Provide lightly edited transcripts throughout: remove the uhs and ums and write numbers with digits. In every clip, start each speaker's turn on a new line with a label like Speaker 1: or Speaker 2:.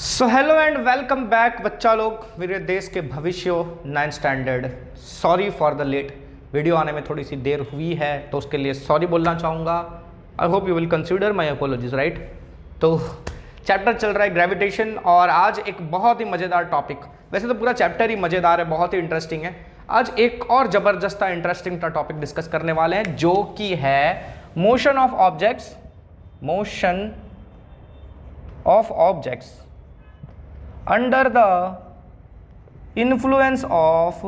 Speaker 1: So hello and welcome back बच्चा लोग, मेरे देश के भविष्य 9th standard. Sorry for the late, video आने में थोड़ी सी देर हुई है तो उसके लिए सॉरी बोलना चाहूँगा। I hope you will consider my apologies, right. तो चैप्टर चल रहा है ग्रेविटेशन और आज एक बहुत ही मज़ेदार टॉपिक, वैसे तो पूरा चैप्टर ही मज़ेदार है, बहुत ही इंटरेस्टिंग है। आज एक और ज़बरदस्त इंटरेस्टिंग टॉपिक डिस्कस करने वाले हैं जो कि है motion of objects, motion of objects under the influence of,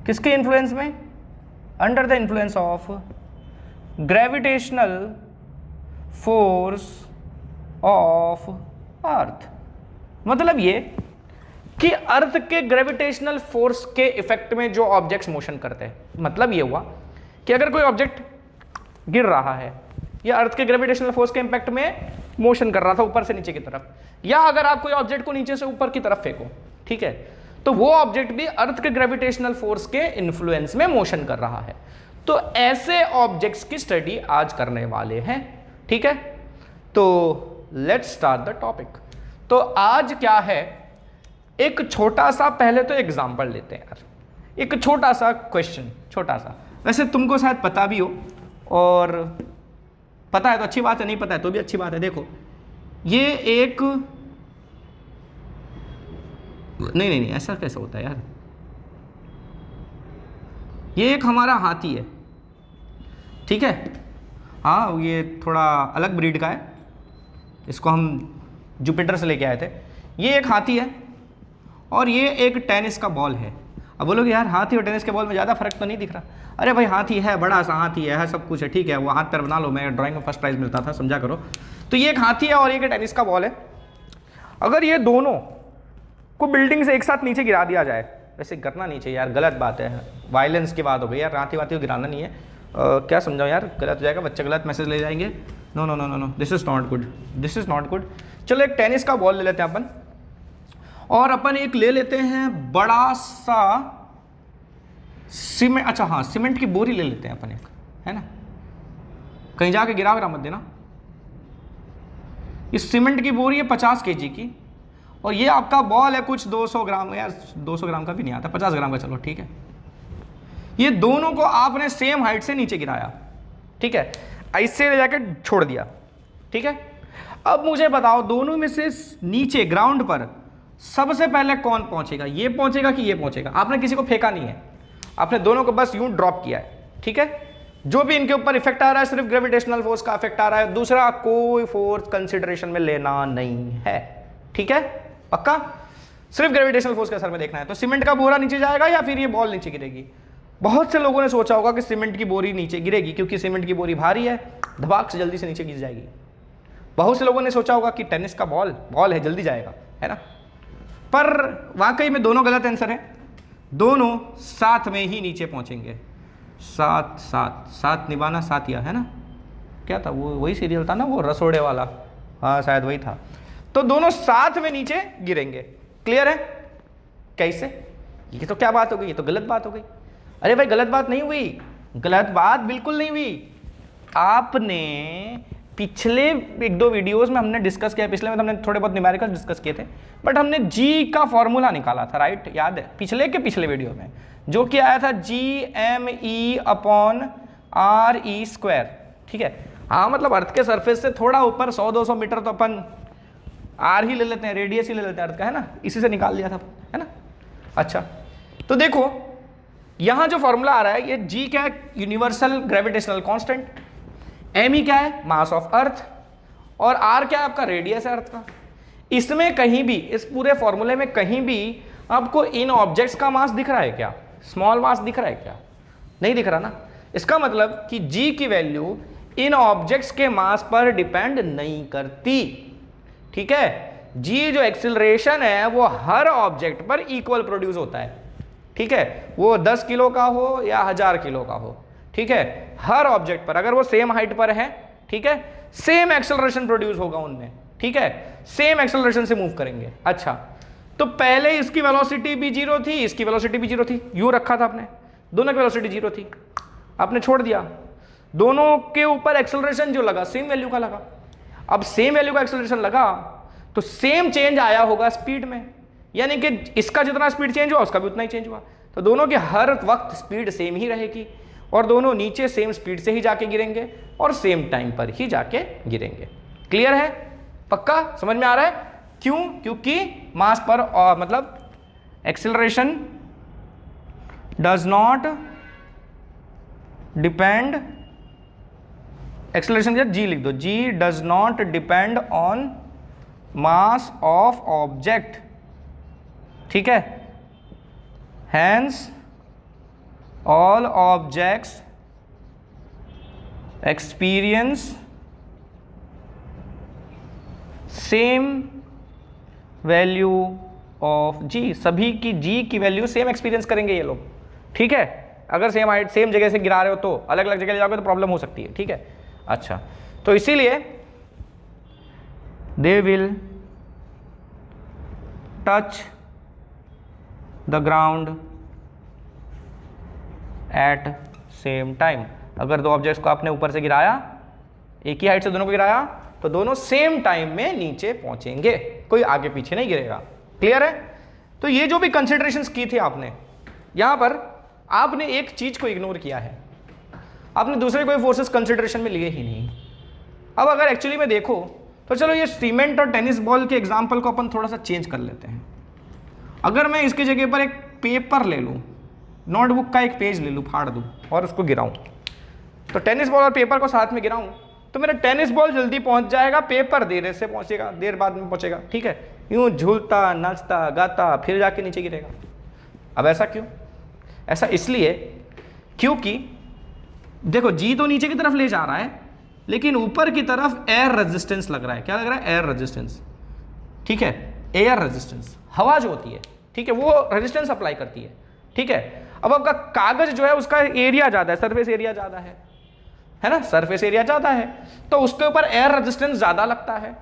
Speaker 1: किसके इन्फ्लुएंस में? Under the influence of gravitational force of earth. मतलब ये कि अर्थ के ग्रेविटेशनल फोर्स के इफेक्ट में जो ऑब्जेक्ट्स मोशन करते हैं, मतलब ये हुआ कि अगर कोई ऑब्जेक्ट गिर रहा है या अर्थ के ग्रेविटेशनल फोर्स के इंपैक्ट में मोशन कर रहा था ऊपर से नीचे की तरफ, या अगर आप कोई ऑब्जेक्ट को नीचे से ऊपर की तरफ फेंको, ठीक है, तो वो ऑब्जेक्ट भी अर्थ के ग्रेविटेशनल फोर्स के इन्फ्लुएंस में मोशन कर रहा है। तो ऐसे ऑब्जेक्ट्स की स्टडी आज करने वाले हैं, ठीक है। तो लेट्स स्टार्ट द टॉपिक। तो आज क्या है, एक छोटा सा पहले तो एग्जांपल लेते हैं यार, एक छोटा सा क्वेश्चन, छोटा सा, वैसे तुमको शायद पता भी हो, और पता है तो अच्छी बात है, नहीं पता है तो भी अच्छी बात है। देखो ये एक नहीं ऐसा कैसे होता है यार, ये एक हमारा हाथी है, ठीक है। हाँ, ये थोड़ा अलग ब्रीड का है, इसको हम जुपिटर से लेके आए थे। ये एक हाथी है और ये एक टेनिस का बॉल है। अब बोलोगे यार हाथी और टेनिस के बॉल में ज़्यादा फर्क तो नहीं दिख रहा। अरे भाई हाथी है, बड़ा सा हाथी है, सब कुछ है, ठीक है, वो हाथ पैर बना लो, मैं ड्राइंग में फर्स्ट प्राइज मिलता था, समझा करो। तो ये एक हाथी है और एक टेनिस का बॉल है। अगर ये दोनों को बिल्डिंग से एक साथ नीचे गिरा दिया जाए, वैसे करना नहीं चाहिए यार, गलत बात है, वायलेंस की बात हो गई यार, हाथी वाथी को गिराना नहीं है। क्या समझाओ यार, गलत हो जाएगा, बच्चे गलत मैसेज ले जाएंगे। No no no no no, this is not good, this is not good. चलो एक टेनिस का बॉल ले लेते हैं अपन, और अपन एक ले लेते हैं बड़ा सा सीमेंट, अच्छा हाँ सीमेंट की बोरी ले लेते हैं अपन एक, है ना, कहीं जाके गिरा मत देना। इस सीमेंट की बोरी है 50 kg की, और ये आपका बॉल है कुछ 200 ग्राम, यार 200 ग्राम का भी नहीं आता, 50 ग्राम का, चलो ठीक है। ये दोनों को आपने सेम हाइट से नीचे गिराया, ठीक है, ऐसे ले जाके छोड़ दिया, ठीक है। अब मुझे बताओ दोनों में से नीचे ग्राउंड पर सबसे पहले कौन पहुंचेगा, ये पहुंचेगा कि ये पहुंचेगा? आपने किसी को फेंका नहीं है, आपने दोनों को बस यूं ड्रॉप किया है, ठीक है। जो भी इनके ऊपर इफेक्ट आ रहा है सिर्फ ग्रेविटेशनल फोर्स का इफेक्ट आ रहा है, दूसरा कोई फोर्स कंसिडरेशन में लेना नहीं है, ठीक है, पक्का। सिर्फ ग्रेविटेशनल फोर्स के असर में देखना है। तो सीमेंट का बोरा नीचे जाएगा या फिर ये बॉल नीचे गिरेगी? बहुत से लोगों ने सोचा होगा कि सीमेंट की बोरी नीचे गिरेगी क्योंकि सीमेंट की बोरी भारी है, धबाक से जल्दी से नीचे गिर जाएगी। बहुत से लोगों ने सोचा होगा कि टेनिस का बॉल है, जल्दी जाएगा, है ना। पर वाकई में दोनों गलत आंसर है, दोनों साथ में ही नीचे पहुंचेंगे। साथ साथ साथ निभाना साथिया, है ना, क्या था वो, वही सीरियल था ना वो रसोड़े वाला, हाँ शायद वही था। तो दोनों साथ में नीचे गिरेंगे, क्लियर है? कैसे? ये तो क्या बात हो गई, ये तो गलत बात हो गई। अरे भाई गलत बात नहीं हुई, गलत बात बिल्कुल नहीं हुई। आपने पिछले 1-2 वीडियोस में हमने डिस्कस किया, पिछले में तो हमने थोड़े बहुत न्यूमेरिकल डिस्कस किए थे, बट हमने जी का फॉर्मूला निकाला था, राइट, याद है? पिछले वीडियो में जो कि आया था GME/RE², ठीक है। हाँ मतलब अर्थ के सरफेस से थोड़ा ऊपर 100-200 मीटर तो अपन आर ही ले लेते हैं, रेडियस ही ले लेते हैं अर्थ का, है ना, इसी से निकाल लिया था, है ना। अच्छा तो देखो यहां जो फॉर्मूला आ रहा है, ये जी क्या है, universal gravitational constant, M E क्या है, मास ऑफ अर्थ, और आर क्या है, आपका रेडियस है अर्थ का। इसमें कहीं भी, इस पूरे फॉर्मूले में कहीं भी आपको इन ऑब्जेक्ट्स का मास दिख रहा है क्या? स्मॉल मास दिख रहा है क्या? नहीं दिख रहा ना। इसका मतलब कि जी की वैल्यू इन ऑब्जेक्ट्स के मास पर डिपेंड नहीं करती, ठीक है। जी जो एक्सिलरेशन है वो हर ऑब्जेक्ट पर इक्वल प्रोड्यूस होता है, ठीक है, वो 10 किलो का हो या 1000 किलो का हो, ठीक है, हर ऑब्जेक्ट पर अगर वो सेम हाइट पर है, ठीक है, सेम एक्सेलरेशन प्रोड्यूस होगा उनमें, ठीक है, सेम एक्सेलरेशन से मूव करेंगे। अच्छा तो पहले इसकी वेलोसिटी भी 0 थी, इसकी वेलोसिटी भी 0 थी, यू रखा था आपने, दोनों की वेलोसिटी 0 थी, आपने छोड़ दिया, दोनों के ऊपर एक्सेलरेशन जो लगा सेम वैल्यू का लगा। अब सेम वैल्यू का एक्सेलरेशन लगा तो सेम चेंज आया होगा स्पीड में, यानी कि इसका जितना स्पीड चेंज हुआ उसका भी उतना ही चेंज हुआ, तो दोनों की हर वक्त स्पीड सेम ही रहेगी और दोनों नीचे सेम स्पीड से ही जाके गिरेंगे और सेम टाइम पर ही जाके गिरेंगे। क्लियर है? पक्का समझ में आ रहा है? क्यों? क्योंकि मास पर मतलब acceleration does not depend, acceleration के जी लिख दो, G does not depend on mass of object, ठीक है। Hence all objects experience same value of G, सभी की जी की वैल्यू सेम एक्सपीरियंस करेंगे ये लोग, ठीक है। अगर सेम हाइट सेम जगह से गिरा रहे हो तो अलग अलग जगह ले जाओगे तो प्रॉब्लम हो सकती है, ठीक है। अच्छा, तो इसीलिए they will touch the ground eight same time. अगर दो ऑब्जेक्ट्स को आपने ऊपर से गिराया, एक ही हाइट से दोनों को गिराया, तो दोनों सेम टाइम में नीचे पहुंचेंगे, कोई आगे पीछे नहीं गिरेगा। क्लियर है? तो ये जो भी कंसिडरेशंस की थी आपने, यहां पर आपने एक चीज को इग्नोर किया है, आपने दूसरे कोई फोर्सेस कंसिडरेशन में लिए ही नहीं। अब अगर एक्चुअली में देखो तो चलो ये सीमेंट और टेनिस बॉल के एग्जाम्पल को अपन थोड़ा सा चेंज कर लेते हैं। अगर मैं इसकी जगह पर एक पेपर ले लूँ, नोटबुक का एक पेज ले लूँ, फाड़ दूँ और उसको गिराऊँ, तो टेनिस बॉल और पेपर को साथ में गिराऊँ तो मेरा टेनिस बॉल जल्दी पहुँच जाएगा, पेपर देर से पहुँचेगा, देर बाद में पहुँचेगा, ठीक है। यूँ झूलता नाचता गाता फिर जाके नीचे गिरेगा। अब ऐसा क्यों? ऐसा इसलिए क्योंकि देखो जी तो नीचे की तरफ ले जा रहा है, लेकिन ऊपर की तरफ एयर रेजिस्टेंस लग रहा है। क्या लग रहा है? एयर रेजिस्टेंस, ठीक है। एयर रेजिस्टेंस, हवा जो होती है, ठीक है, वो रेजिस्टेंस अप्लाई करती है, ठीक है। अब आपका कागज जो है उसका एरिया ज़्यादा है, सरफेस एरिया ज़्यादा है ना, सरफेस एरिया ज़्यादा है, तो उसके ऊपर एयर रेजिस्टेंस ज़्यादा लगता है।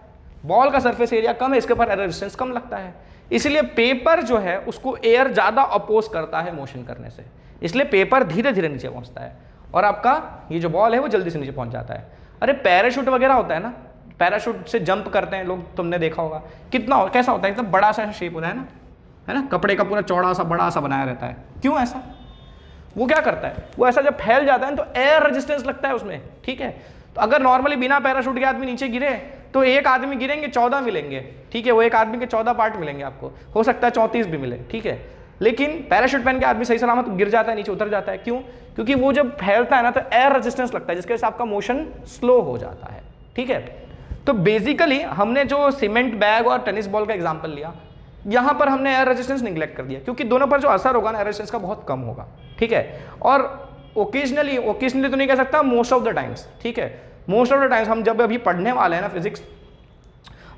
Speaker 1: बॉल का सरफेस एरिया कम है, इसके ऊपर एयर रेजिस्टेंस कम लगता है, इसलिए पेपर जो है उसको एयर ज़्यादा अपोज करता है मोशन करने से, इसलिए पेपर धीरे धीरे नीचे पहुँचता है और आपका ये जो बॉल है वो जल्दी से नीचे पहुँच जाता है। अरे पैराशूट वगैरह होता है ना, पैराशूट से जंप करते हैं लोग, तुमने देखा होगा कितना कैसा होता है, एकदम बड़ा सा शेप होता है ना, कपड़े का पूरा चौड़ा सा बड़ा सा बनाया रहता है। क्यों ऐसा? वो क्या करता है, वो ऐसा जब फैल जाता है तो एयर रेजिस्टेंस लगता है उसमें, ठीक है। तो अगर नॉर्मली बिना पैराशूट के आदमी नीचे गिरे तो एक आदमी गिरेंगे 14 मिलेंगे, ठीक है, वो एक आदमी के 14 पार्ट मिलेंगे आपको, हो सकता है 34 भी मिले, ठीक है। लेकिन पैराशूट पहन के आदमी सही सलामत गिर जाता है, नीचे उतर जाता है। क्यों? क्योंकि वो जब फैलता है ना तो एयर रेजिस्टेंस लगता है, जिसके वजह से आपका मोशन स्लो हो जाता है, ठीक है। तो बेसिकली हमने जो सीमेंट बैग और टेनिस बॉल का एग्जाम्पल लिया, यहां पर हमने एयर रेजिस्टेंस निगलेक्ट कर दिया, क्योंकि दोनों पर जो असर होगा ना एयर रेजिस्टेंस का बहुत कम होगा, ठीक है। और ओकेजनली तो नहीं कह सकता, मोस्ट ऑफ द टाइम्स, ठीक है, मोस्ट ऑफ द टाइम्स हम जब अभी पढ़ने वाले हैं ना फिजिक्स,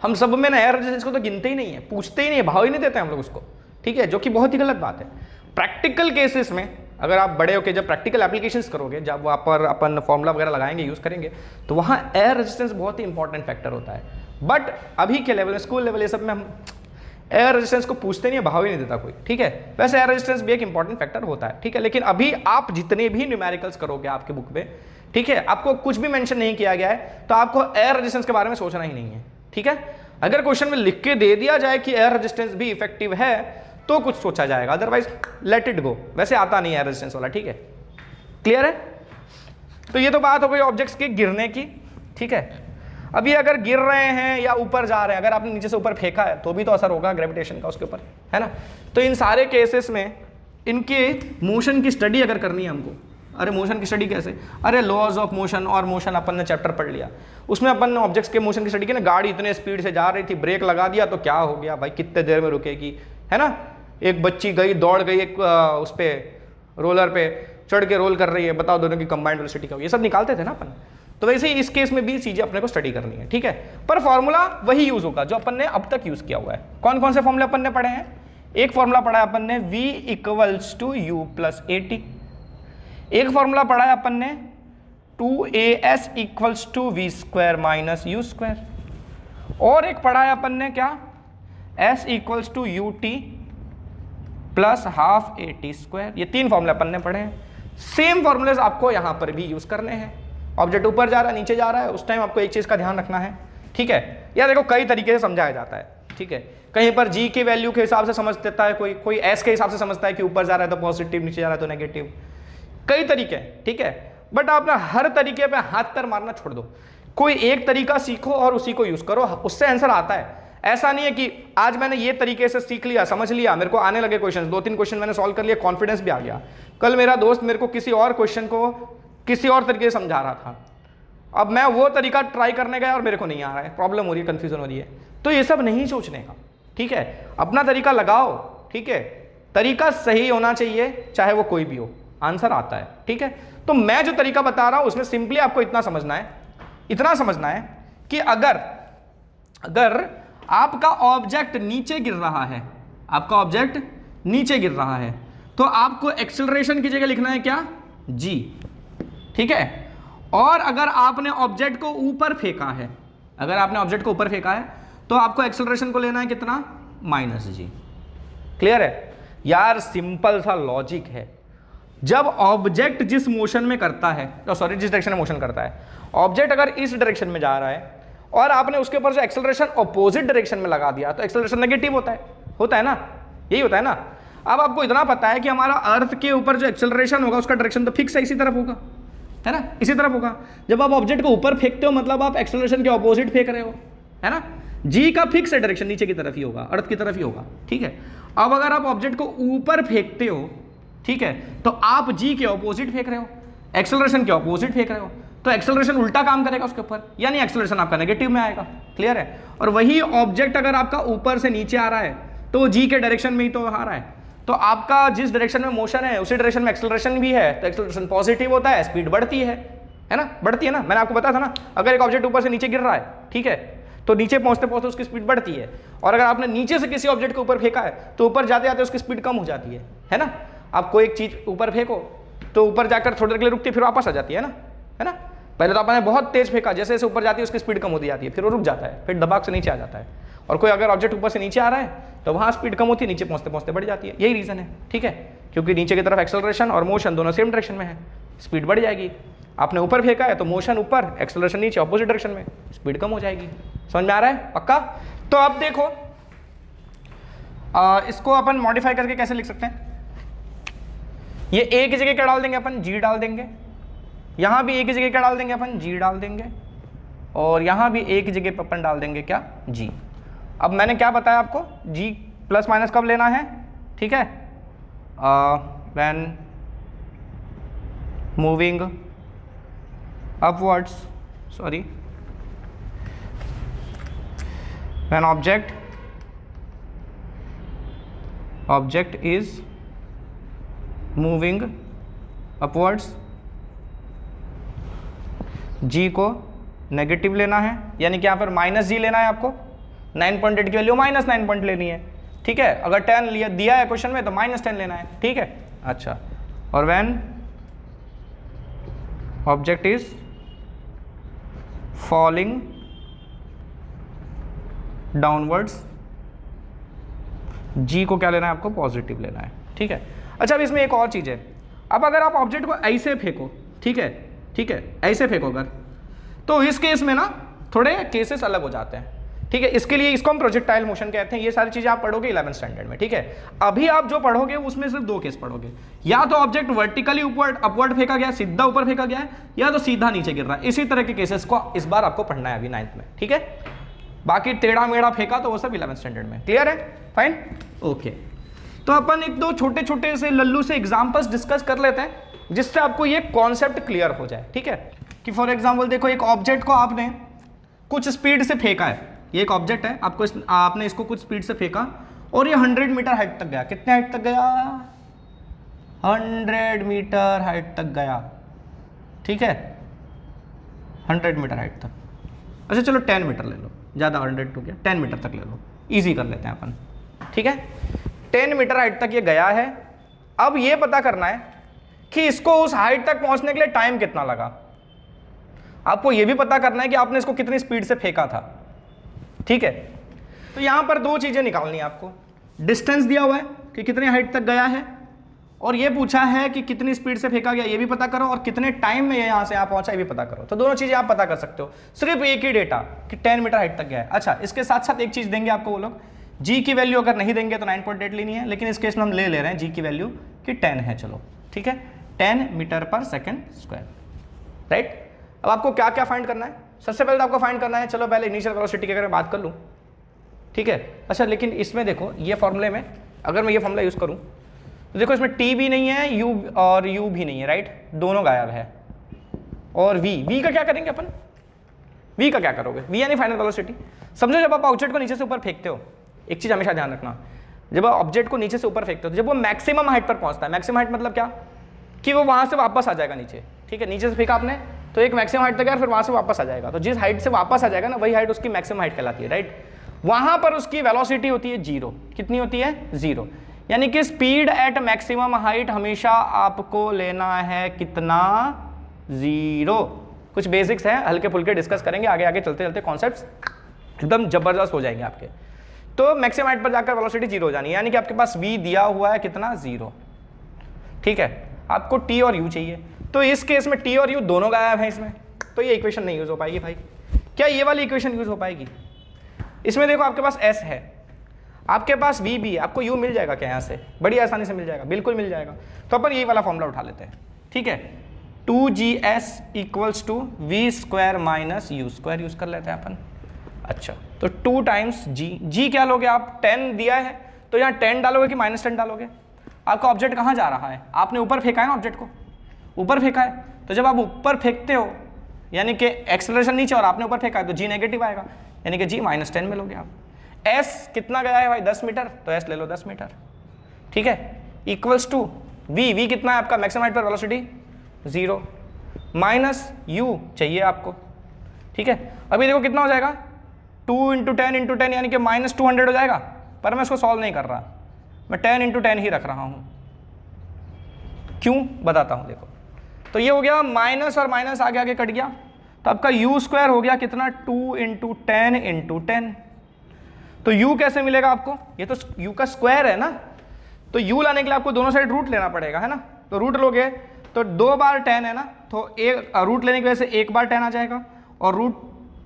Speaker 1: हम सब में ना एयर रेजिस्टेंस को तो गिनते ही नहीं है, पूछते ही नहीं है, भाव ही नहीं देते हम लोग उसको, ठीक है, जो कि बहुत ही गलत बात है। प्रैक्टिकल केसेस में अगर आप बड़े होकर जब प्रैक्टिकल एप्लीकेशंस करोगे, जब वहाँ पर अपन फॉर्मूला वगैरह लगाएंगे, यूज़ करेंगे, तो वहाँ एयर रेजिस्टेंस बहुत ही इंपॉर्टेंट फैक्टर होता है। बट अभी के लेवल में, स्कूल लेवल ये सब में हम एयर रेजिस्टेंस को पूछते नहीं है, भाव ही नहीं देता कोई, ठीक है। वैसे एयर रेजिस्टेंस भी एक इंपॉर्टेंट फैक्टर होता है, ठीक है। लेकिन अभी आप जितने भी न्यूमेरिकल्स करोगे आपके बुक में, ठीक है, आपको कुछ भी मेंशन नहीं किया गया है, तो आपको एयर रेजिस्टेंस के बारे में सोचना ही नहीं है, ठीक है। अगर क्वेश्चन में लिख के दे दिया जाए कि एयर रेजिस्टेंस भी इफेक्टिव है तो कुछ सोचा जाएगा, अदरवाइज लेट इट गो। वैसे आता नहीं है एयर रेजिस्टेंस वाला, ठीक है। क्लियर है? तो ये तो बात हो गई ऑब्जेक्ट्स के गिरने की, ठीक है। अभी अगर गिर रहे हैं या ऊपर जा रहे हैं, अगर आपने नीचे से ऊपर फेंका है तो भी तो असर होगा ग्रेविटेशन का उसके ऊपर, है ना। तो इन सारे केसेस में इनके मोशन की स्टडी अगर करनी है हमको, अरे मोशन की स्टडी कैसे? अरे लॉज ऑफ मोशन और मोशन अपन ने चैप्टर पढ़ लिया, उसमें अपन ने ऑब्जेक्ट्स के मोशन की स्टडी की ना। गाड़ी इतने स्पीड से जा रही थी, ब्रेक लगा दिया तो क्या हो गया भाई, कितने देर में रुकेगी, है ना। एक बच्ची गई, दौड़ गई, एक उस पर रोलर पे चढ़ के रोल कर रही है, बताओ दोनों की कंबाइंड वेलोसिटी क्या होगी, ये सब निकालते थे ना अपन। तो वैसे ही इस केस में भी चीजें अपने को स्टडी करनी है, ठीक है। पर फॉर्मूला वही यूज होगा जो अपन ने अब तक यूज किया हुआ है। कौन कौन से फॉर्मूले अपन ने पढ़े हैं? एक फॉर्मूला पढ़ा है अपन ने v = u + at, एक फॉर्मूला पढ़ा है अपन ने 2as = v² - u², और एक पढ़ा है अपन ने क्या, s = ut + ½ at²। ये तीन फॉर्मूले अपन ने पढ़े हैं। सेम फॉर्मूलेज आपको यहां पर भी यूज करने हैं। ऑब्जेक्ट ऊपर जा रहा है, नीचे जा रहा है, उस टाइम आपको एक चीज का ध्यान रखना है ठीक है, या देखो कई तरीके से समझाया जाता है, ठीक है। कहीं पर जी की वैल्यू के हिसाब से समझ देता है, कोई एस के हिसाब से समझता है कि ऊपर जा रहा है तो पॉजिटिव, नीचे जा रहा है तो नेगेटिव, कई तरीके हैं, ठीक है। बट आप ना हर तरीके पे हाथ पैर मारना छोड़ दो, कोई एक तरीका सीखो और उसी को यूज करो, उससे आंसर आता है। ऐसा नहीं है कि आज मैंने ये तरीके से सीख लिया, समझ लिया, मेरे को आने लगे क्वेश्चन, 2-3 क्वेश्चन मैंने सॉल्व कर लिया, कॉन्फिडेंस भी आ गया। कल मेरा दोस्त मेरे को किसी और क्वेश्चन को किसी और तरीके से समझा रहा था, अब मैं वो तरीका ट्राई करने गया और मेरे को नहीं आ रहा है, प्रॉब्लम हो रही है, कंफ्यूजन हो रही है। तो ये सब नहीं सोचने का, ठीक है, अपना तरीका लगाओ, ठीक है, तरीका सही होना चाहिए, चाहे वो कोई भी हो, आंसर आता है, ठीक है। तो मैं जो तरीका बता रहा हूं उसमें सिंपली आपको इतना समझना है कि अगर आपका ऑब्जेक्ट नीचे गिर रहा है, आपका ऑब्जेक्ट नीचे गिर रहा है, तो आपको एक्सेलरेशन की जगह लिखना है क्या, जी, ठीक है। और अगर आपने ऑब्जेक्ट को ऊपर फेंका है, अगर आपने ऑब्जेक्ट को ऊपर फेंका है तो आपको एक्सेलरेशन को लेना है कितना, -g। क्लियर है यार, सिंपल सा लॉजिक है। जब ऑब्जेक्ट जिस मोशन में करता है, सॉरी जिस डायरेक्शन में मोशन करता है, ऑब्जेक्ट अगर इस डायरेक्शन में जा रहा है और आपने उसके ऊपर जो एक्सेलरेशन अपोजिट डायरेक्शन में लगा दिया तो एक्सेलरेशन नेगेटिव होता है ना, यही होता है ना। अब आपको इतना पता है कि हमारा अर्थ के ऊपर जो एक्सेलरेशन होगा उसका डायरेक्शन तो फिक्स है, इसी तरफ होगा, है ना, इसी तरफ होगा। जब आप ऑब्जेक्ट को ऊपर फेंकते हो मतलब आप एक्सेलरेशन के अपोजिट फेंक रहे हो, है ना। जी का फिक्स है डायरेक्शन, नीचे की तरफ ही होगा, अर्थ की तरफ ही होगा, ठीक है। अब अगर आप ऑब्जेक्ट को ऊपर फेंकते हो, ठीक है, तो आप जी के अपोजिट फेंक रहे हो, एक्सेलरेशन के अपोजिट फेंक रहे हो, तो एक्सेलरेशन उल्टा काम करेगा उसके ऊपर, यानी एक्सेलरेशन आपका नेगेटिव में आएगा। क्लियर है। और वही ऑब्जेक्ट अगर आपका ऊपर से नीचे आ रहा है तो जी के डायरेक्शन में ही तो आ रहा है, तो आपका जिस डायरेक्शन में मोशन है उसी डायरेक्शन में एक्सेलरेशन भी है, तो एक्सेलरेशन पॉजिटिव होता है, स्पीड बढ़ती है ना, बढ़ती है ना। मैंने आपको बताया था ना, अगर एक ऑब्जेक्ट ऊपर से नीचे गिर रहा है, ठीक है, तो नीचे पहुंचते पहुंचते उसकी स्पीड बढ़ती है, और अगर आपने नीचे से किसी ऑब्जेक्ट को ऊपर फेंका है तो ऊपर जाते जाते उसकी स्पीड कम हो जाती है ना। आप कोई एक चीज ऊपर फेंको तो ऊपर जाकर थोड़ी देर के लिए रुकती है, फिर वापस आ जाती है ना। पहले तो आपने बहुत तेज फेंका, जैसे जैसे ऊपर जाती है उसकी स्पीड कम होती जाती है, फिर वो रुक जाता है, फिर दबाव से नीचे आ जाता है। और कोई अगर ऑब्जेक्ट ऊपर से नीचे आ रहा है तो वहाँ स्पीड कम होती है, नीचे पहुँचते पहुँचते बढ़ जाती है, यही रीज़न है, ठीक है। क्योंकि नीचे की तरफ एक्सेलरेशन और मोशन दोनों सेम डायरेक्शन में है, स्पीड बढ़ जाएगी। आपने ऊपर फेंका है तो मोशन ऊपर, एक्सेलरेशन नीचे, ऑपोजिट डायरेक्शन में, स्पीड कम हो जाएगी। समझ में आ रहा है पक्का? तो अब देखो इसको अपन मॉडिफाई करके कैसे लिख सकते हैं। ये ए की जगह क्या डाल देंगे अपन, जी डाल देंगे। यहाँ भी ए की जगह क्या डाल देंगे अपन, जी डाल देंगे। और यहाँ भी ए की जगह अपन डाल देंगे क्या, जी। अब मैंने क्या बताया आपको, जी प्लस माइनस कब लेना है, ठीक है, when moving upwards, sorry, when object is moving upwards, g को नेगेटिव लेना है, यानी कि यहाँ पर माइनस जी लेना है आपको। 9.8 की वैल्यू माइनस 9 पॉइंट लेनी है, ठीक है। अगर 10 लिया दिया है क्वेश्चन में तो -10 लेना है, ठीक है। अच्छा, और when object is falling downwards, g को क्या लेना है आपको, पॉजिटिव लेना है, ठीक है। अच्छा, अब इसमें एक और चीज़ है, अब अगर आप ऑब्जेक्ट को ऐसे फेंको, ठीक है, ऐसे फेंको अगर, तो इस केस में ना थोड़े केसेस अलग हो जाते हैं, ठीक है। इसके लिए इसको हम प्रोजेक्टाइल मोशन कहते हैं। ये सारी चीज़ें आप पढ़ोगे 11th स्टैंडर्ड में, ठीक है। अभी आप जो पढ़ोगे उसमें सिर्फ 2 केस पढ़ोगे, या तो ऑब्जेक्ट वर्टिकली अपवर्ड फेंका गया, सीधा ऊपर फेंका गया है, या तो सीधा नीचे गिर रहा है। इसी तरह के केसेस को इस बार आपको पढ़ना है अभी 9th में, ठीक है। बाकी टेढ़ा मेढ़ा फेंका तो वो सब 11th स्टैंडर्ड में। क्लियर है, फाइन, ओके। तो अपन 1-2 छोटे छोटे से लल्लू से एग्जाम्पल्स डिस्कस कर लेते हैं जिससे आपको ये कॉन्सेप्ट क्लियर हो जाए, ठीक है। कि फॉर एग्जाम्पल देखो, एक ऑब्जेक्ट को आपने कुछ स्पीड से फेंका है, ये एक ऑब्जेक्ट है, आपने इसको कुछ स्पीड से फेंका और ये 100 मीटर हाइट तक गया। कितने हाइट तक गया, 100 मीटर हाइट तक गया, ठीक है, 100 मीटर हाइट तक। अच्छा चलो 10 मीटर ले लो, ज़्यादा 100 हो गया, 10 मीटर तक ले लो, ईजी कर लेते हैं अपन, ठीक है। 10 मीटर हाइट तक ये गया है। अब ये पता करना है कि इसको उस हाइट तक पहुंचने के लिए टाइम कितना लगा। आपको ये भी पता करना है कि आपने इसको कितनी स्पीड से फेंका था, ठीक है। तो यहां पर 2 चीजें निकालनी है आपको, डिस्टेंस दिया हुआ है कि कितने हाइट तक गया है, और ये पूछा है कि कितनी स्पीड से फेंका गया ये भी पता करो, और कितने टाइम में ये यहाँ से यहाँ पहुंचा ये भी पता करो। तो दोनों चीज़ें आप पता कर सकते हो सिर्फ एक ही डेटा कि 10 मीटर हाइट तक गया है। अच्छा, इसके साथ साथ एक चीज़ देंगे आपको वो लोग, जी की वैल्यू अगर नहीं देंगे तो 9.8 लेनी है, लेकिन इस केस में हम ले रहे हैं जी की वैल्यू कि 10 है। चलो ठीक है, 10 मीटर पर सेकेंड स्क्वायर, राइट। अब आपको क्या क्या फाइंड करना है? सबसे पहले तो आपको फाइंड करना है, चलो पहले इनिशियल वेलोसिटी की अगर मैं बात कर लूँ, ठीक है। अच्छा, लेकिन इसमें देखो ये फॉर्मूले में अगर मैं ये फॉर्मूला यूज़ करूँ तो देखो इसमें टी भी नहीं है, यू और यू भी नहीं है, राइट, दोनों गायब है। और वी का क्या करेंगे अपन? वी का क्या करोगे? वी यानी फाइनल वेलोसिटी। समझो जब आप ऑब्जेक्ट को नीचे से ऊपर फेंकते हो, एक चीज़ हमेशा ध्यान रखना, जब आप ऑब्जेक्ट को नीचे से ऊपर फेंकते हो तो जब वो मैक्सिमम हाइट पर पहुंचता है, मैक्सिमम हाइट मतलब क्या कि वो वहाँ से वापस आ जाएगा नीचे, ठीक है। नीचे से फेंका आपने तो एक मैक्सिमम हाइट तक है, फिर वहाँ से वापस आ जाएगा, तो जिस हाइट से वापस आ जाएगा ना वही हाइट उसकी मैक्सिमम हाइट कहलाती है, राइट। वहाँ पर उसकी वेलोसिटी होती है 0। कितनी होती है? 0। यानी कि स्पीड एट मैक्सिमम हाइट हमेशा आपको लेना है कितना? 0। कुछ बेसिक्स हैं, हल्के फुल्के डिस्कस करेंगे, आगे आगे चलते चलते कॉन्सेप्ट्स एकदम जबरदस्त हो जाएंगे आपके। तो मैक्सिमम हाइट पर जाकर वेलोसिटी 0 हो जानी है, यानी कि आपके पास v दिया हुआ है कितना? 0, ठीक है। आपको t और u चाहिए, तो इस केस में t और u दोनों गायब हैं इसमें, तो ये इक्वेशन नहीं यूज हो पाएगी भाई। क्या ये वाली इक्वेशन यूज हो पाएगी? इसमें देखो आपके पास s है, आपके पास v भी है, आपको u मिल जाएगा क्या? यहाँ से बड़ी आसानी से मिल जाएगा, बिल्कुल मिल जाएगा। तो अपन ये वाला फॉर्मूला उठा लेते हैं, ठीक है। 2gs equals to V square minus U square use कर लेते हैं अपन। अच्छा, तो 2 टाइम्स g क्या लोगे आप? 10 दिया है तो यहाँ 10 डालोगे कि -10 डालोगे? आपका ऑब्जेक्ट कहाँ जा रहा है? आपने ऊपर फेंका है ना, ऑब्जेक्ट को ऊपर फेंका है, तो जब आप ऊपर फेंकते हो यानी कि एक्सेलरेशन नीचे और आपने ऊपर फेंका है तो g नेगेटिव आएगा, यानी कि g -10 में लोगे आप। s कितना गया है भाई? 10 मीटर, तो s ले लो 10 मीटर, ठीक है। इक्वल्स टू v कितना है आपका? मैक्सिमम हाइट पर वेलोसिटी 0 माइनस u चाहिए आपको, ठीक है। अभी देखो कितना हो जाएगा? 2 × 10 × 10 यानी कि -200 हो जाएगा, पर मैं इसको सॉल्व नहीं कर रहा, मैं 10 × 10 ही रख रहा हूँ। क्यों? बताता हूँ, देखो। तो ये हो गया माइनस और माइनस आगे आगे कट गया, तो आपका u स्क्वायर हो गया कितना? 2 × 10 × 10। तो u कैसे मिलेगा आपको? ये तो u का स्क्वायर है ना, तो u लाने के लिए आपको दोनों साइड रूट लेना पड़ेगा, है ना। तो रूट लोगे तो 2 बार 10 है ना, तो एक रूट लेने की वजह से 1 बार 10 आ जाएगा, और रूट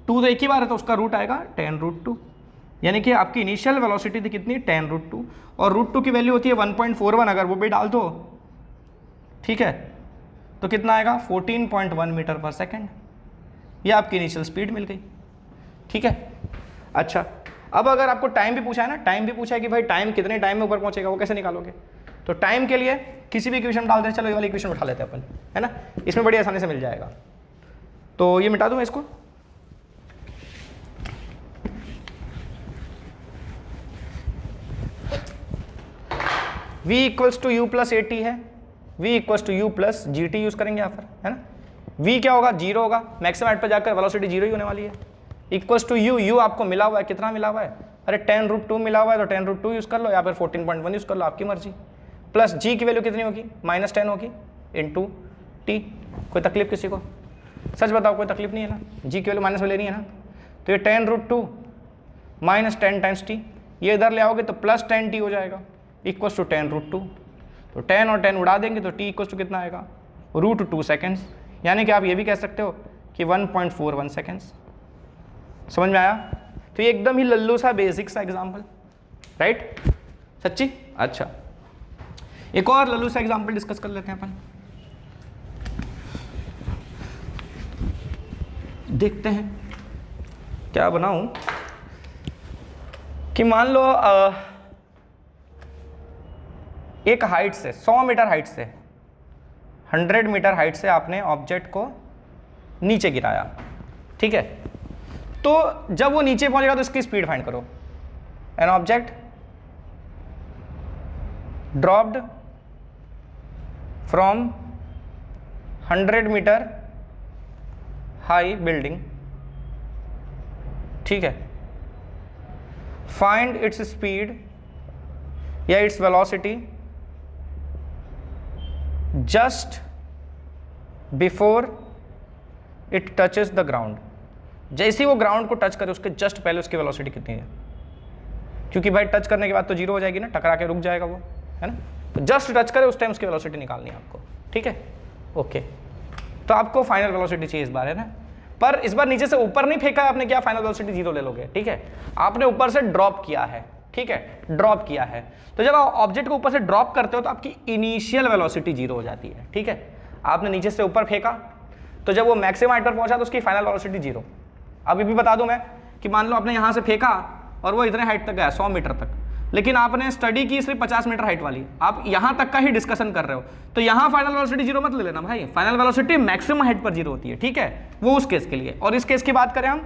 Speaker 1: 2 तो एक ही बार है तो उसका रूट आएगा 10√2, यानी कि आपकी इनिशियल वेलोसिटी थी कितनी? 10√2, और √2 की वैल्यू होती है 1.41, अगर वो भी डाल दो, ठीक है, तो कितना आएगा? 14.1 मीटर पर सेकेंड। ये आपकी इनिशियल स्पीड मिल गई, ठीक है। अच्छा, अब अगर आपको टाइम भी पूछा है ना, टाइम भी पूछा है कि भाई टाइम कितने टाइम में ऊपर पहुंचेगा, वो कैसे निकालोगे? तो टाइम के लिए किसी भी इक्वेशन डाल दें, चलो ये वाली इक्वेशन उठा लेते हैं अपन, है ना, इसमें बड़ी आसानी से मिल जाएगा। तो ये मिटा दूँ इसको, v equals to U plus A T है, v equals to U plus G T use करेंगे यहाँ पर, है ना। v क्या होगा? 0 होगा, मैक्सिमम हाइट पर जाकर वेलोसिटी 0 ही होने वाली है। इक्वल्स टू यू आपको मिला हुआ है, कितना मिला हुआ है? अरे 10√2 मिला हुआ है, तो 10√2 यूज कर लो, या फिर 14.1 यूज कर लो, आपकी मर्जी। प्लस g की वैल्यू कितनी होगी? -10 होगी इंटू टी। कोई तकलीफ किसी को? सच बताओ, कोई तकलीफ नहीं है ना? g की वैल्यू माइनस में लेनी है ना, तो ये 10√2 -10 टाइम्स टी, ये इधर ले आओगे तो प्लस 10t हो जाएगा, इक्वल्स टू 10√2। तो 10 और 10 उड़ा देंगे तो t इक्वल्स टू कितना आएगा? √2 सेकेंड्स, यानी कि आप ये भी कह सकते हो कि 1.41 सेकेंड्स। समझ में आया? तो ये एकदम ही लल्लू सा बेसिक सा एग्जाम्पल, राइट? सच्ची? अच्छा, एक और लल्लू सा एग्जाम्पल डिस्कस कर लेते हैं अपन। देखते हैं क्या बनाऊं कि मान लो एक हाइट से 100 मीटर हाइट से 100 मीटर हाइट से आपने ऑब्जेक्ट को नीचे गिराया, ठीक है। तो जब वो नीचे पहुंचेगा तो इसकी स्पीड फाइंड करो। An object dropped from 100 metre high building, ठीक है, फाइंड इट्स स्पीड या its velocity just before it touches the ground. जैसे ही वो ग्राउंड को टच करे उसके जस्ट पहले उसकी वेलोसिटी कितनी है, क्योंकि भाई टच करने के बाद तो जीरो हो जाएगी ना, टकरा के रुक जाएगा वो, है ना। तो जस्ट टच करे उस टाइम उसकी वेलोसिटी निकालनी है आपको, ठीक है। ओके, तो आपको फाइनल वेलोसिटी चाहिए इस बार, है ना। पर इस बार नीचे से ऊपर नहीं फेंका है आपने, क्या फाइनल वेलोसिटी 0 ले लोगे, ठीक है। आपने ऊपर से ड्रॉप किया है, ठीक है, ड्रॉप किया है। तो जब आप ऑब्जेक्ट को ऊपर से ड्रॉप करते हो तो आपकी इनिशियल वेलोसिटी 0 हो जाती है, ठीक है। आपने नीचे से ऊपर फेंका तो जब वो मैक्सिमम हाइट पर पहुंचा तो उसकी फाइनल वेलोसिटी 0। अब ये भी बता दूं मैं कि मान लो आपने यहाँ से फेंका और वो इतने हाइट तक गया 100 मीटर तक, लेकिन आपने स्टडी की सिर्फ 50 मीटर हाइट वाली, आप यहाँ तक का ही डिस्कशन कर रहे हो, तो यहाँ फाइनल वेलोसिटी 0 मत ले लेना भाई, फाइनल वेलोसिटी मैक्सिमम हाइट पर 0 होती है, ठीक है। वो उस केस के लिए। और इस केस की बात करें हम,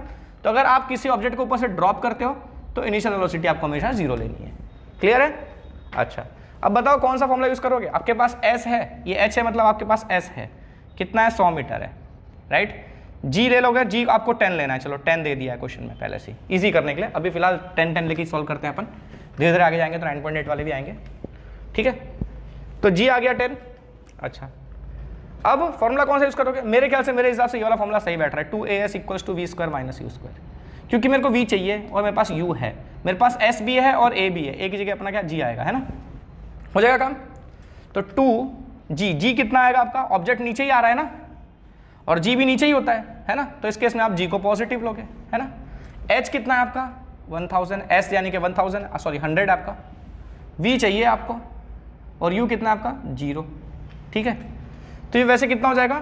Speaker 1: तो अगर आप किसी ऑब्जेक्ट को ऊपर से ड्रॉप करते हो तो इनिशियल वेलोसिटी आपको हमेशा 0 लेनी है। क्लियर है? अच्छा, अब बताओ कौन सा फॉर्मूला यूज करोगे। आपके पास एस है, ये एच है, मतलब आपके पास एस है, कितना है 100 मीटर है, राइट। जी ले लोगे, जी आपको 10 लेना है, चलो 10 दे दिया है क्वेश्चन में पहले से, इजी करने के लिए। अभी फिलहाल 10 लेके सॉल्व करते हैं अपन, धीरे धीरे आगे जाएंगे तो 9.8 वाले भी आएंगे, ठीक है। तो जी आ गया 10। अच्छा, अब फॉर्मूला कौन सा यूज करोगे। मेरे ख्याल से, मेरे हिसाब से ये वाला फॉर्मूला सही बैठ रहा है, 2as = v² - u², क्योंकि मेरे को v चाहिए और मेरे पास u है, मेरे पास s भी है और a भी है, a की जगह अपना क्या g आएगा, है ना। हो जाएगा काम। तो 2g कितना आएगा आपका, ऑब्जेक्ट नीचे ही आ रहा है ना, और g भी नीचे ही होता है ना। तो इस केस में आप g को पॉजिटिव लोगे, है ना। h कितना है आपका 1000, s यानी कि 100 आपका, v चाहिए आपको, और u कितना है आपका 0, ठीक है। तो ये वैसे कितना हो जाएगा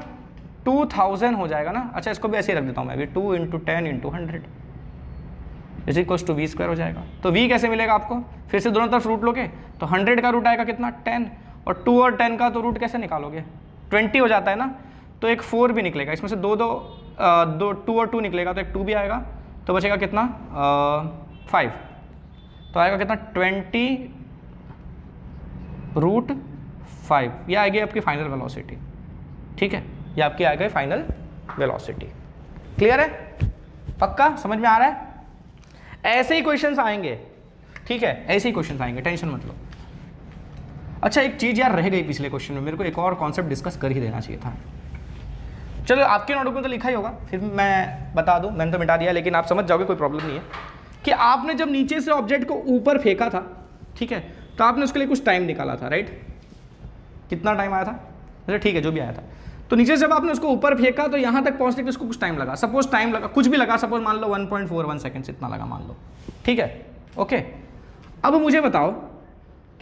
Speaker 1: 2000 हो जाएगा ना। अच्छा, इसको भी ऐसे ही रख देता हूँ मैं अभी, 2 × 10 × 100 = v² हो जाएगा। तो v कैसे मिलेगा आपको, फिर से दोनों तरफ रूट लोगे तो 100 का रूट आएगा कितना 10, और 2 और 10 का तो रूट कैसे निकालोगे, 20 हो जाता है ना, तो एक 4 भी निकलेगा, इसमें से 2 2 और 2 निकलेगा, तो एक 2 भी आएगा, तो बचेगा कितना 5, तो आएगा कितना 20√5, ये आएगी आपकी फाइनल वेलोसिटी, ठीक है। ये आपकी आ गई फाइनल वेलोसिटी। क्लियर है, पक्का समझ में आ रहा है। ऐसे ही क्वेश्चंस आएंगे, ठीक है, ऐसे ही क्वेश्चंस आएंगे, टेंशन मत लो। अच्छा, एक चीज यार रह गई पिछले क्वेश्चन में, मेरे को एक और कॉन्सेप्ट डिस्कस कर ही देना चाहिए था। चलो, आपके नोटबुक में तो लिखा ही होगा, फिर मैं बता दूं, मैंने तो मिटा दिया, लेकिन आप समझ जाओगे, कोई प्रॉब्लम नहीं है। कि आपने जब नीचे से ऑब्जेक्ट को ऊपर फेंका था, ठीक है, तो आपने उसके लिए कुछ टाइम निकाला था, राइट। कितना टाइम आया था, अच्छा ठीक है, जो भी आया था। तो नीचे जब आपने उसको ऊपर फेंका तो यहाँ तक पहुँचने के उसको कुछ टाइम लगा, सपोज टाइम लगा, कुछ भी लगा, सपोज मान लो 1.41 सेकेंड्स इतना लगा मान लो, ठीक है, ओके। अब मुझे बताओ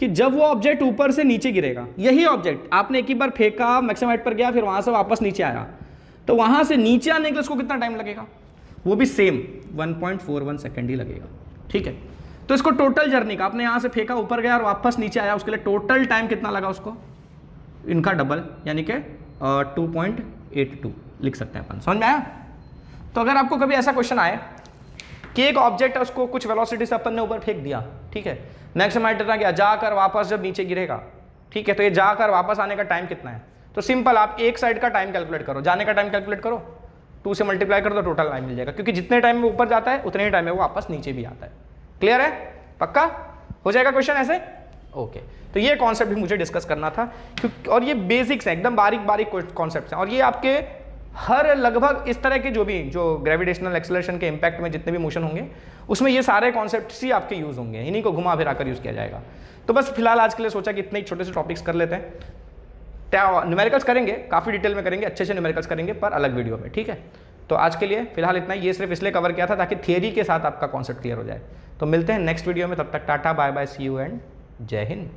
Speaker 1: कि जब वो ऑब्जेक्ट ऊपर से नीचे गिरेगा, यही ऑब्जेक्ट आपने एक ही बार फेंका, मैक्सिमम हाइट पर गया, फिर वहाँ से वापस नीचे आया, तो वहाँ से नीचे आने के लिए उसको कितना टाइम लगेगा, वो भी सेम 1.41 सेकेंड ही लगेगा, ठीक है। तो इसको टोटल जर्नी का, आपने यहाँ से फेंका, ऊपर गया और वापस नीचे आया, उसके लिए टोटल टाइम कितना लगा उसको, इनका डबल, यानी कि 2.82 लिख सकते हैं अपन। समझ में आया। तो अगर आपको कभी ऐसा क्वेश्चन आए कि एक ऑब्जेक्ट है, उसको कुछ वेलोसिटी से अपन ने ऊपर फेंक दिया, ठीक है, मैक्सिमम हाइट इतना गया, जाकर वापस जब नीचे गिरेगा, ठीक है, तो ये जाकर वापस आने का टाइम कितना है, तो सिंपल आप एक साइड का टाइम कैलकुलेट करो, जाने का टाइम कैलकुलेट करो, 2 से मल्टीप्लाई कर दो, टोटल टाइम मिल जाएगा, क्योंकि जितने टाइम में ऊपर जाता है उतने ही टाइम में वो वापस नीचे भी आता है। क्लियर है, पक्का हो जाएगा क्वेश्चन ऐसे, ओके। तो ये कॉन्सेप्ट भी मुझे डिस्कस करना था, और ये बेसिक्स हैं, एकदम बारीक बारीक कॉन्सेप्ट्स हैं, और ये आपके हर लगभग इस तरह के जो ग्रेविटेशनल एक्सेलरेशन के इम्पैक्ट में जितने भी मोशन होंगे, उसमें ये सारे कॉन्सेप्ट्स ही आपके यूज होंगे, इन्हीं को घुमा फिरा कर यूज किया जाएगा। तो बस फिलहाल आज के लिए सोचा कि इतने छोटे से टॉपिक्स कर लेते हैं। न्यूमेरिकल्स करेंगे, काफ़ी डिटेल में करेंगे, अच्छे से न्यूमेरिकल्स करेंगे, पर अलग वीडियो में, ठीक है। तो आज के लिए फिलहाल इतना ही, ये सिर्फ इसलिए कवर किया था ताकि थियरी के साथ आपका कॉन्सेप्ट क्लियर हो जाए। तो मिलते हैं नेक्स्ट वीडियो में, तब तक tata bye bye, see you and Jai Hind.